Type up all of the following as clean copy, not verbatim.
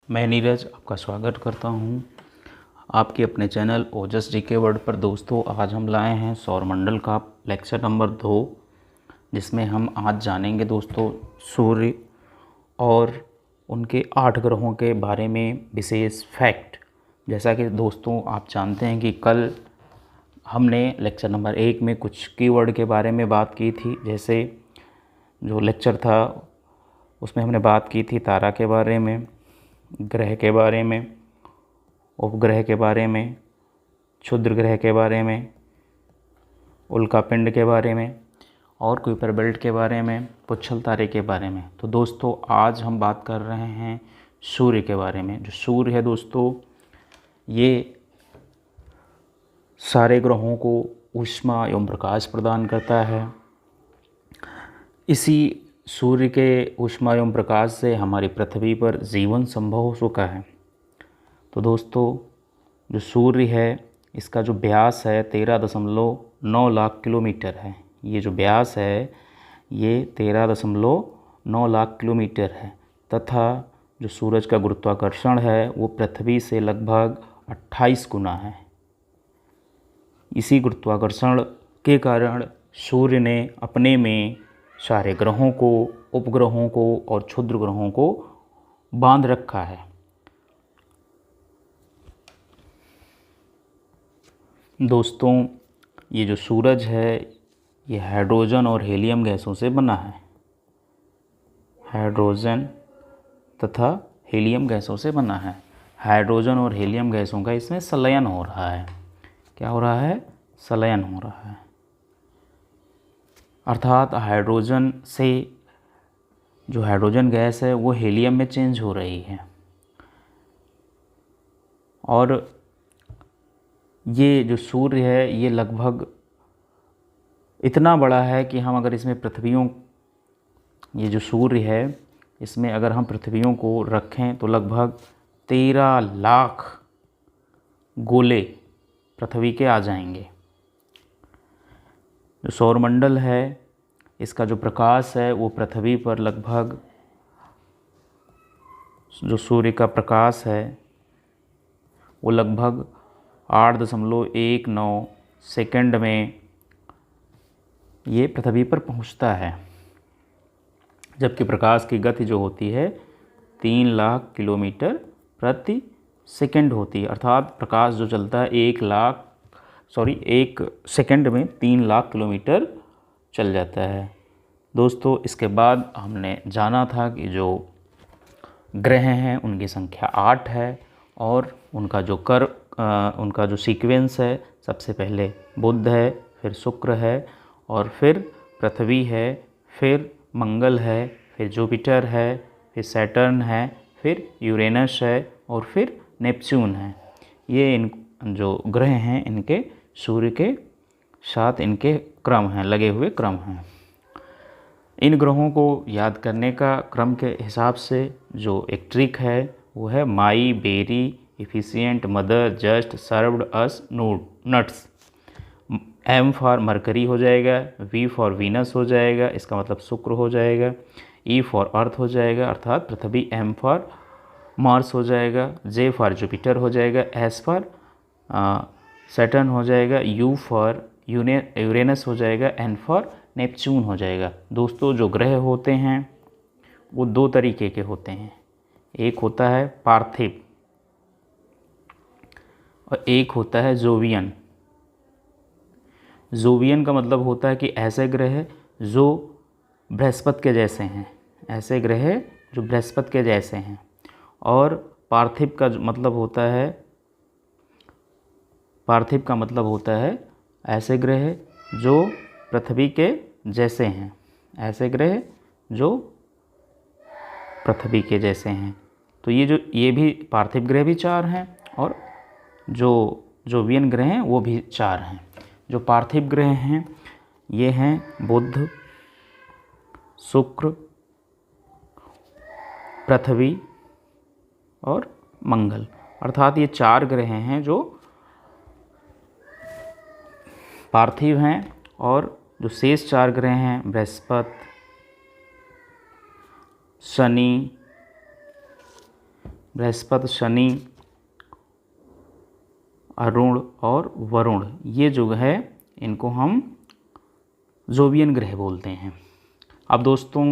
मैं नीरज आपका स्वागत करता हूं आपके अपने चैनल ओजस जीके वर्ल्ड पर। दोस्तों, आज हम लाए हैं सौरमंडल का लेक्चर नंबर 2, जिसमें हम आज जानेंगे दोस्तों सूर्य और उनके 8 ग्रहों के बारे में विशेष फैक्ट। जैसा कि दोस्तों आप जानते हैं कि कल हमने लेक्चर नंबर 1 में कुछ कीवर्ड के बारे में बात की थी। जैसे जो लेक्चर था उसमें हमने बात की थी तारा के बारे में, ग्रह के बारे में, उपग्रह के बारे में, क्षुद्र ग्रह के बारे में, उल्कापिंड के बारे में और कुइपर बेल्ट के बारे में, पुच्छल तारे के बारे में। तो दोस्तों आज हम बात कर रहे हैं सूर्य के बारे में। जो सूर्य है दोस्तों, ये सारे ग्रहों को ऊष्मा एवं प्रकाश प्रदान करता है। इसी सूर्य के ऊष्मा एवं प्रकाश से हमारी पृथ्वी पर जीवन संभव हो चुका है। तो दोस्तों जो सूर्य है इसका जो व्यास है 13.9 लाख किलोमीटर है। ये जो व्यास है ये 13.9 लाख किलोमीटर है तथा जो सूरज का गुरुत्वाकर्षण है वो पृथ्वी से लगभग 28 गुना है। इसी गुरुत्वाकर्षण के कारण सूर्य ने अपने में सारे ग्रहों को, उपग्रहों को और क्षुद्र ग्रहों को बांध रखा है। दोस्तों ये जो सूरज है ये हाइड्रोजन और हीलियम गैसों से बना है। हाइड्रोजन तथा हीलियम गैसों से बना है। हाइड्रोजन और हीलियम गैसों का इसमें संलयन हो रहा है। क्या हो रहा है? संलयन हो रहा है। अर्थात हाइड्रोजन से जो हाइड्रोजन गैस है वो हीलियम में चेंज हो रही है। और ये जो सूर्य है ये लगभग इतना बड़ा है कि हम अगर इसमें पृथ्वियों, ये जो सूर्य है इसमें अगर हम पृथ्वियों को रखें तो लगभग 13 लाख गोले पृथ्वी के आ जाएंगे। जो सौरमंडल है इसका जो प्रकाश है वो पृथ्वी पर लगभग, जो सूर्य का प्रकाश है वो लगभग 8.19 सेकंड में ये पृथ्वी पर पहुंचता है। जबकि प्रकाश की गति जो होती है 3 लाख किलोमीटर प्रति सेकंड होती है। अर्थात प्रकाश जो चलता है 1 सेकंड में 3 लाख किलोमीटर चल जाता है। दोस्तों इसके बाद हमने जाना था कि जो ग्रह हैं उनकी संख्या 8 है और उनका जो सीक्वेंस है, सबसे पहले बुध है, फिर शुक्र है और फिर पृथ्वी है, फिर मंगल है, फिर जुपिटर है, फिर सैटर्न है, फिर यूरेनस है और फिर नेपच्यून है। ये इन जो ग्रह हैं इनके सूर्य के साथ इनके क्रम हैं, लगे हुए क्रम हैं। इन ग्रहों को याद करने का क्रम के हिसाब से जो एक ट्रिक है वो है my, very, efficient, mother, just, served, us, nuts. M for Mercury हो जाएगा, वी फॉर वीनस हो जाएगा, इसका मतलब शुक्र हो जाएगा, ई फॉर अर्थ हो जाएगा अर्थात पृथ्वी, एम फॉर मार्स हो जाएगा, जे फॉर जुपिटर हो जाएगा, एस फॉर सैटर्न हो जाएगा, यू फॉर यूरेनस हो जाएगा, एन फॉर नेपच्यून हो जाएगा। दोस्तों जो ग्रह होते हैं वो 2 तरीके के होते हैं। एक होता है पार्थिव और एक होता है जोवियन। जोवियन का मतलब होता है कि ऐसे ग्रह जो बृहस्पति के जैसे हैं, ऐसे ग्रह जो बृहस्पति के जैसे हैं। और पार्थिव का मतलब होता है ऐसे ग्रह जो पृथ्वी के जैसे हैं, ऐसे ग्रह जो पृथ्वी के जैसे हैं। तो ये भी पार्थिव ग्रह भी 4 हैं और जो जोवियन ग्रह हैं वो भी 4 हैं। जो पार्थिव ग्रह हैं ये हैं बुध, शुक्र, पृथ्वी और मंगल। अर्थात ये 4 ग्रह हैं जो पार्थिव हैं और जो शेष 4 ग्रह हैं बृहस्पति, शनि, बृहस्पति, शनि, अरुण और वरुण, ये जो है इनको हम जोवियन ग्रह बोलते हैं। अब दोस्तों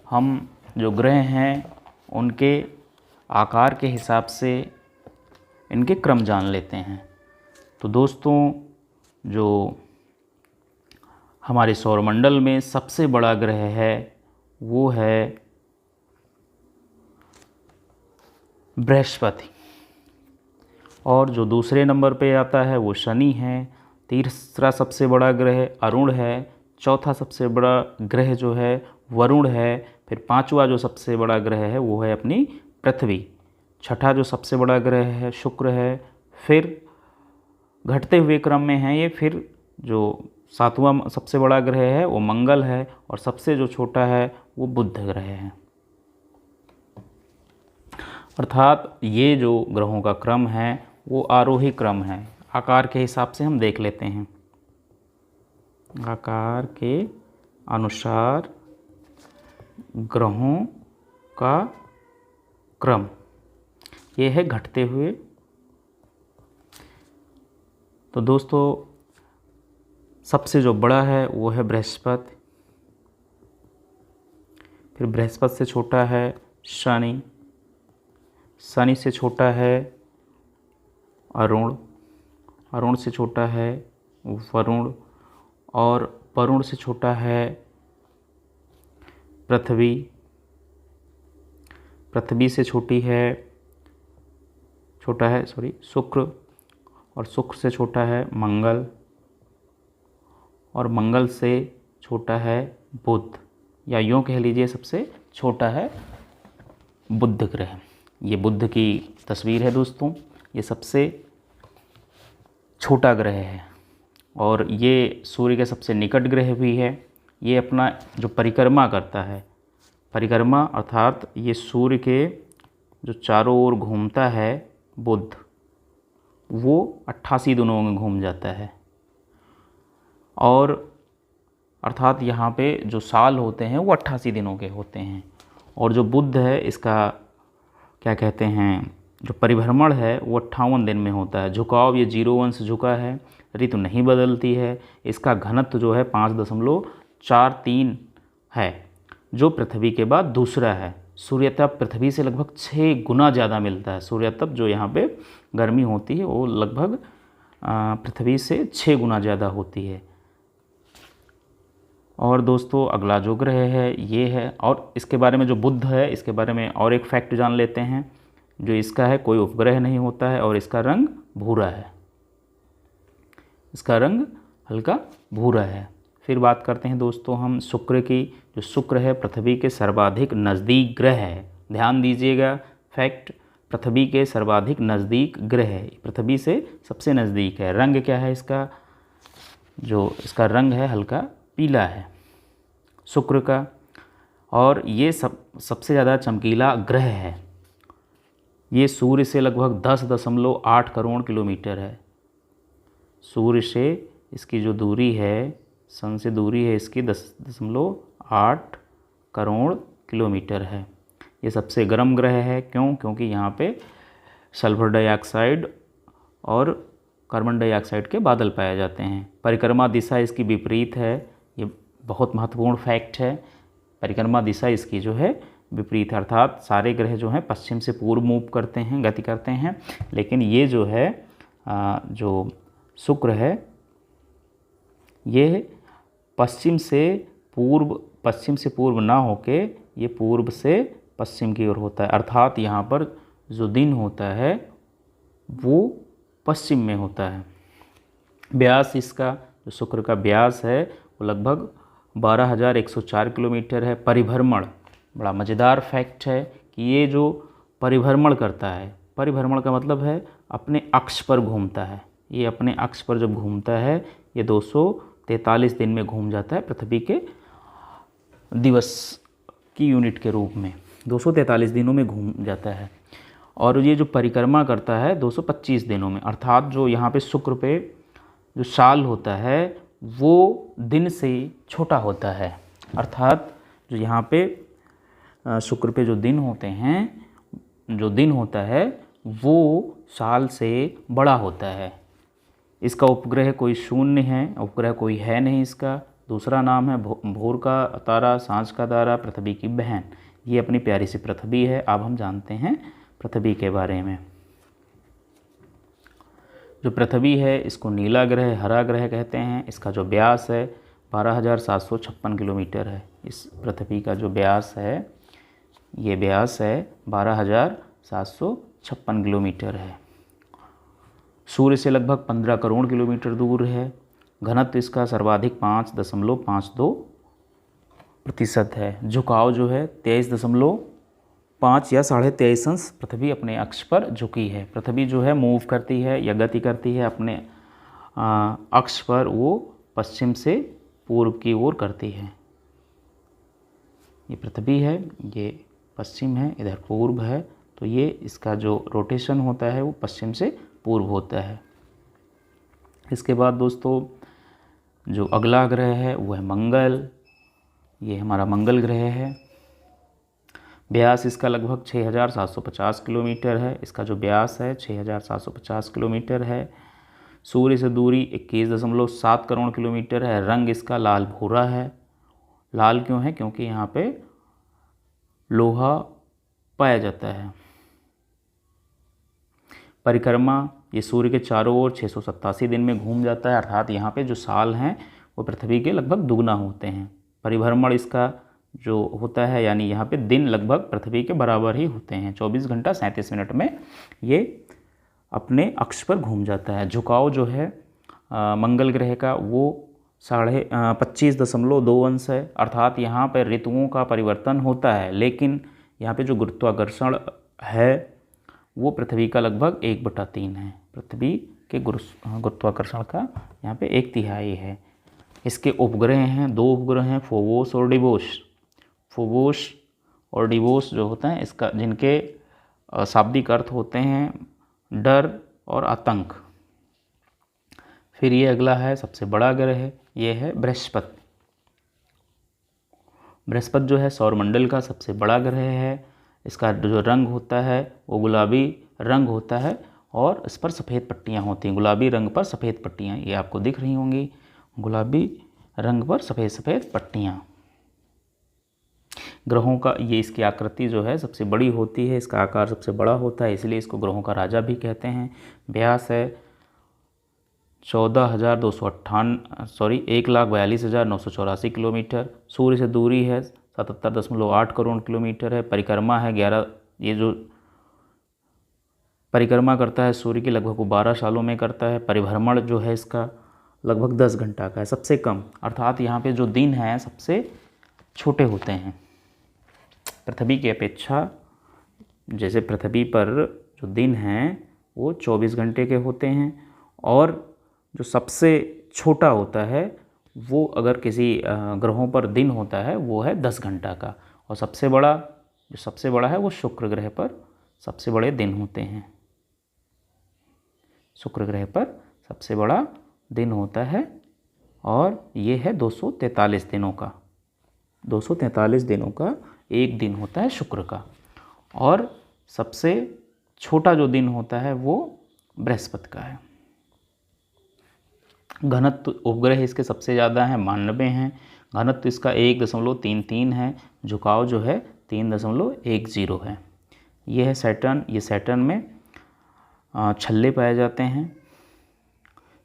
हम जो ग्रह हैं उनके आकार के हिसाब से इनके क्रम जान लेते हैं। तो दोस्तों जो हमारे सौरमंडल में सबसे बड़ा ग्रह है वो है बृहस्पति, और जो दूसरे नंबर पे आता है वो शनि है। तीसरा सबसे बड़ा ग्रह अरुण है। चौथा सबसे बड़ा ग्रह जो है वरुण है। फिर पांचवा जो सबसे बड़ा ग्रह है वो है अपनी पृथ्वी। छठा जो सबसे बड़ा ग्रह है शुक्र है। फिर घटते हुए क्रम में है ये, फिर जो सातवां सबसे बड़ा ग्रह है वो मंगल है, और सबसे जो छोटा है वो बुध ग्रह है। अर्थात ये जो ग्रहों का क्रम है वो आरोही क्रम है। आकार के हिसाब से हम देख लेते हैं। आकार के अनुसार ग्रहों का क्रम ये है घटते हुए। तो दोस्तों सबसे जो बड़ा है वो है बृहस्पति, फिर बृहस्पति से छोटा है शनि, शनि से छोटा है अरुण, अरुण से छोटा है वरुण, और वरुण से छोटा है पृथ्वी, पृथ्वी से छोटा है शुक्र, और शुक्र से छोटा है मंगल, और मंगल से छोटा है बुध, या यूँ कह लीजिए सबसे छोटा है बुध ग्रह। ये बुध की तस्वीर है दोस्तों। ये सबसे छोटा ग्रह है और ये सूर्य के सबसे निकट ग्रह भी है। ये अपना जो परिक्रमा करता है, परिक्रमा अर्थात ये सूर्य के जो चारों ओर घूमता है बुध, वो 88 दिनों में घूम जाता है। और अर्थात यहाँ पे जो साल होते हैं वो 88 दिनों के होते हैं। और जो बुध है इसका क्या कहते हैं, जो परिभ्रमण है वो 58 दिन में होता है। झुकाव ये 0 से झुका है, ऋतु नहीं बदलती है। इसका घनत्व जो है 5.43 है, जो पृथ्वी के बाद दूसरा है। सूर्यताप पृथ्वी से लगभग 6 गुना ज़्यादा मिलता है। सूर्यताप जो यहाँ पे गर्मी होती है वो लगभग पृथ्वी से 6 गुना ज़्यादा होती है। और दोस्तों अगला जो ग्रह है ये है, और इसके बारे में जो बुध है इसके बारे में और एक फैक्ट जान लेते हैं। जो इसका है कोई उपग्रह नहीं होता है और इसका रंग भूरा है, इसका रंग हल्का भूरा है। फिर बात करते हैं दोस्तों हम शुक्र की। जो शुक्र है पृथ्वी के सर्वाधिक नज़दीक ग्रह है। ध्यान दीजिएगा फैक्ट, पृथ्वी के सर्वाधिक नज़दीक ग्रह है, पृथ्वी से सबसे नज़दीक है। रंग क्या है इसका, जो इसका रंग है हल्का पीला है शुक्र का। और ये सबसे ज़्यादा चमकीला ग्रह है। ये सूर्य से लगभग 10.8 करोड़ किलोमीटर है। सूर्य से इसकी जो दूरी है, सन से दूरी है इसकी 10.8 करोड़ किलोमीटर है। ये सबसे गर्म ग्रह है। क्यों? क्योंकि यहाँ पे सल्फर डाइऑक्साइड और कार्बन डाइऑक्साइड के बादल पाए जाते हैं। परिक्रमा दिशा इसकी विपरीत है। ये बहुत महत्वपूर्ण फैक्ट है। परिक्रमा दिशा इसकी जो है विपरीत है, अर्थात सारे ग्रह जो हैं पश्चिम से पूर्व मूव करते हैं, गति करते हैं। लेकिन ये जो है जो शुक्र है ये पश्चिम से पूर्व ना होके ये पूर्व से पश्चिम की ओर होता है। अर्थात यहाँ पर जो दिन होता है वो पश्चिम में होता है। व्यास इसका जो शुक्र का व्यास है वो लगभग 12,104 किलोमीटर है। परिभ्रमण बड़ा मज़ेदार फैक्ट है कि ये जो परिभ्रमण करता है, परिभ्रमण का मतलब है अपने अक्ष पर घूमता है। ये अपने अक्ष पर जब घूमता है ये 243 दिन में घूम जाता है, पृथ्वी के दिवस की यूनिट के रूप में 243 दिनों में घूम जाता है। और ये जो परिक्रमा करता है 225 दिनों में। अर्थात जो यहाँ पे शुक्र पे जो साल होता है वो दिन से छोटा होता है। अर्थात जो यहाँ पे शुक्र पे जो दिन होते हैं जो दिन होता है वो साल से बड़ा होता है। इसका उपग्रह कोई शून्य है, उपग्रह कोई है नहीं इसका। दूसरा नाम है भोर का तारा, सांझ का तारा, पृथ्वी की बहन। ये अपनी प्यारी सी पृथ्वी है। अब हम जानते हैं पृथ्वी के बारे में। जो पृथ्वी है इसको नीला ग्रह, हरा ग्रह कहते हैं। इसका जो व्यास है 12,756 किलोमीटर है। इस पृथ्वी का जो व्यास है, ये व्यास है 12,756 किलोमीटर है। सूर्य से लगभग 15 करोड़ किलोमीटर दूर है। घनत्व इसका सर्वाधिक 5.52% है। झुकाव जो है 23.5 या 23.5 अंश पृथ्वी अपने अक्ष पर झुकी है। पृथ्वी जो है मूव करती है या गति करती है अपने अक्ष पर, वो पश्चिम से पूर्व की ओर करती है। ये पृथ्वी है, ये पश्चिम है, इधर पूर्व है, तो ये इसका जो रोटेशन होता है वो पश्चिम से पूर्व होता है। इसके बाद दोस्तों जो अगला ग्रह है वो है मंगल। ये हमारा मंगल ग्रह है। व्यास इसका लगभग 6,750 किलोमीटर है। इसका जो व्यास है 6,750 किलोमीटर है। सूर्य से दूरी 21.7 करोड़ किलोमीटर है। रंग इसका लाल भूरा है। लाल क्यों है? क्योंकि यहाँ पे लोहा पाया जाता है। परिक्रमा ये सूर्य के चारों ओर 687 दिन में घूम जाता है, अर्थात यहाँ पे जो साल हैं वो पृथ्वी के लगभग दुगना होते हैं। परिभ्रमण इसका जो होता है, यानी यहाँ पे दिन लगभग पृथ्वी के बराबर ही होते हैं। 24 घंटा 37 मिनट में ये अपने अक्ष पर घूम जाता है। झुकाव जो है मंगल ग्रह का वो 25.2 अंश है, अर्थात यहाँ पर ऋतुओं का परिवर्तन होता है, लेकिन यहाँ पे जो गुरुत्वाकर्षण है वो पृथ्वी का लगभग 1/3 है। पृथ्वी के गुरुत्वाकर्षण का यहाँ पे 1/3 है। इसके उपग्रह हैं, 2 उपग्रह हैं, फोबोस और डिवोस। फोबोस और डिवोस जो होते हैं इसका, जिनके शाब्दिक अर्थ होते हैं डर और आतंक। फिर ये अगला है सबसे बड़ा ग्रह है, ये है बृहस्पति। बृहस्पति जो है सौरमंडल का सबसे बड़ा ग्रह है। इसका जो रंग होता है वो गुलाबी रंग होता है और इस पर सफ़ेद पट्टियाँ होती हैं। गुलाबी रंग पर सफ़ेद पट्टियाँ, ये आपको दिख रही होंगी, गुलाबी रंग पर सफ़ेद सफ़ेद पट्टियाँ। ग्रहों का ये, इसकी आकृति जो है सबसे बड़ी होती है, इसका आकार सबसे बड़ा होता है, इसलिए इसको ग्रहों का राजा भी कहते हैं। व्यास है 1,42,984 किलोमीटर। सूर्य से दूरी है 77.8 करोड़ किलोमीटर है। परिक्रमा है 11, ये जो परिक्रमा करता है सूर्य की लगभग वो 12 सालों में करता है। परिभ्रमण जो है इसका लगभग 10 घंटा का है, सबसे कम, अर्थात यहाँ पे जो दिन हैं सबसे छोटे होते हैं पृथ्वी की अपेक्षा। जैसे पृथ्वी पर जो दिन हैं वो 24 घंटे के होते हैं, और जो सबसे छोटा होता है वो अगर किसी ग्रहों पर दिन होता है वो है 10 घंटा का, और सबसे बड़ा है वो शुक्र ग्रह पर सबसे बड़े दिन होते हैं। शुक्र ग्रह पर सबसे बड़ा दिन होता है, और ये है 243 दिनों का। 243 दिनों का एक दिन होता है शुक्र का, और सबसे छोटा जो दिन होता है वो बृहस्पति का है। घनत्व उपग्रह इसके सबसे ज़्यादा हैं, 92 हैं। घनत्व इसका 1.33 है। झुकाव जो है 3.10 है। ये है सैटर्न। ये सैटर्न में छल्ले पाए जाते हैं।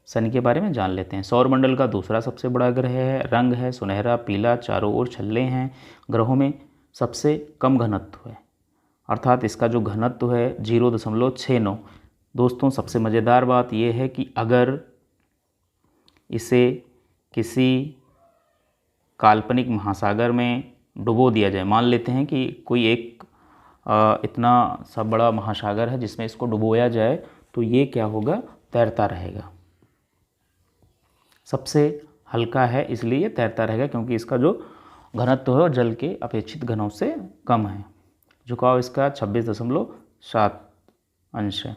शनि के बारे में जान लेते हैं। सौरमंडल का दूसरा सबसे बड़ा ग्रह है। रंग है सुनहरा पीला, चारों ओर छल्ले हैं। ग्रहों में सबसे कम घनत्व है, अर्थात इसका जो घनत्व है 0.69। दोस्तों सबसे मज़ेदार बात यह है कि अगर इसे किसी काल्पनिक महासागर में डुबो दिया जाए, मान लेते हैं कि कोई एक इतना सा बड़ा महासागर है जिसमें इसको डुबोया जाए, तो ये क्या होगा? तैरता रहेगा। सबसे हल्का है इसलिए ये तैरता रहेगा, क्योंकि इसका जो घनत्व है जल के अपेक्षित घनों से कम है। झुकाव इसका 26.7 अंश है।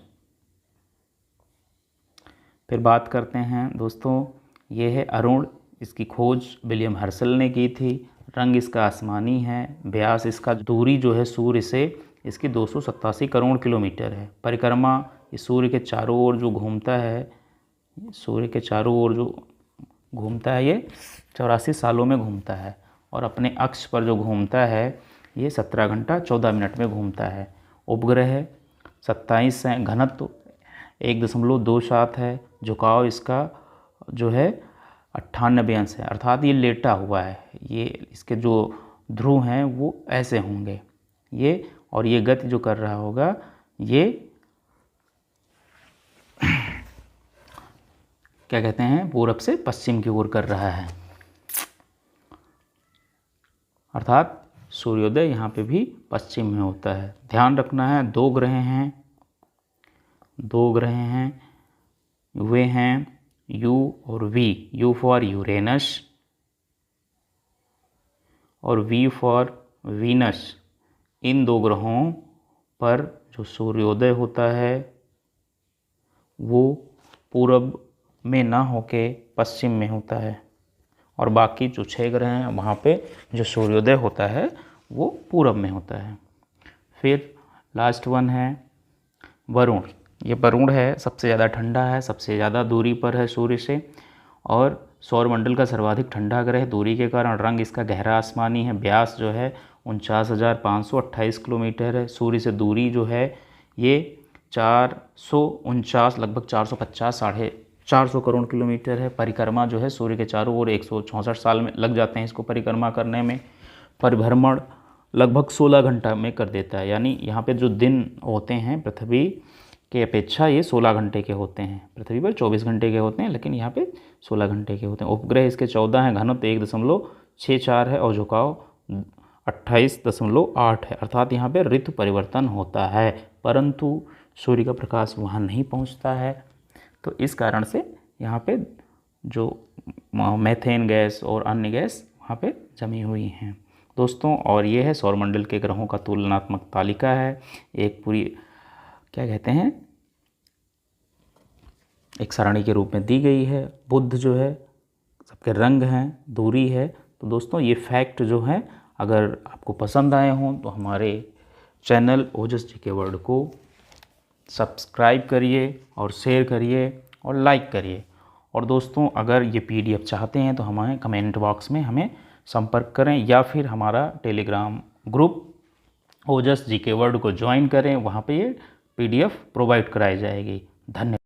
फिर बात करते हैं दोस्तों, ये है अरुण। इसकी खोज विलियम हर्शल ने की थी। रंग इसका आसमानी है। व्यास इसका, दूरी जो है सूर्य से इसकी 287 करोड़ किलोमीटर है। परिक्रमा ये सूर्य के चारों ओर जो घूमता है, सूर्य के चारों ओर जो घूमता है, ये 84 सालों में घूमता है। और अपने अक्ष पर जो घूमता है ये 17 घंटा 14 मिनट में घूमता है। उपग्रह 27 है, घनत्व 1.27 है, झुकाव इसका जो है 98 अंश है, अर्थात ये लेटा हुआ है। ये इसके जो ध्रुव हैं वो ऐसे होंगे ये, और ये गति जो कर रहा होगा ये क्या कहते हैं, पूरब से पश्चिम की ओर कर रहा है, अर्थात सूर्योदय यहाँ पे भी पश्चिम में होता है। ध्यान रखना है, दो ग्रह हैं, वे हैं यू और वी। यू फॉर यूरेनस और वी फॉर वीनस। इन दो ग्रहों पर जो सूर्योदय होता है वो पूरब में ना होके पश्चिम में होता है, और बाकी जो 6 ग्रह हैं वहाँ पे जो सूर्योदय होता है वो पूरब में होता है। फिर लास्ट वन है वरुण। ये वरुण है, सबसे ज़्यादा ठंडा है, सबसे ज़्यादा दूरी पर है सूर्य से, और सौरमंडल का सर्वाधिक ठंडा ग्रह। दूरी के कारण रंग इसका गहरा आसमानी है। व्यास जो है 49,528 किलोमीटर है। सूर्य से दूरी जो है ये 449 लगभग 450 साढ़े 400 करोड़ किलोमीटर है। परिक्रमा जो है सूर्य के चारों ओर 164 साल में लग जाते हैं इसको परिक्रमा करने में। परिभ्रमण लगभग 16 घंटा में कर देता है, यानी यहाँ पे जो दिन होते हैं पृथ्वी के अपेक्षा ये 16 घंटे के होते हैं। पृथ्वी पर 24 घंटे के होते हैं, लेकिन यहाँ पे 16 घंटे के होते हैं। उपग्रह इसके 14 हैं, घनत्व 1.64 है और झुकाव 28.8 है, अर्थात यहाँ पे ऋतु परिवर्तन होता है, परंतु सूर्य का प्रकाश वहाँ नहीं पहुँचता है। तो इस कारण से यहाँ पे जो मीथेन गैस और अन्य गैस वहाँ पे जमी हुई हैं दोस्तों। और ये है सौरमंडल के ग्रहों का तुलनात्मक तालिका है, एक पूरी क्या कहते हैं, एक सारणी के रूप में दी गई है। बुध जो है, सबके रंग हैं, दूरी है। तो दोस्तों ये फैक्ट जो हैं अगर आपको पसंद आए हों तो हमारे चैनल ओजस जीके वर्ल्ड को सब्सक्राइब करिए और शेयर करिए और लाइक करिए। और दोस्तों अगर ये PDF चाहते हैं तो हमें कमेंट बॉक्स में हमें संपर्क करें, या फिर हमारा टेलीग्राम ग्रुप ओजस जीके वर्ल्ड को ज्वाइन करें, वहाँ पे ये PDF प्रोवाइड कराई जाएगी। धन्यवाद।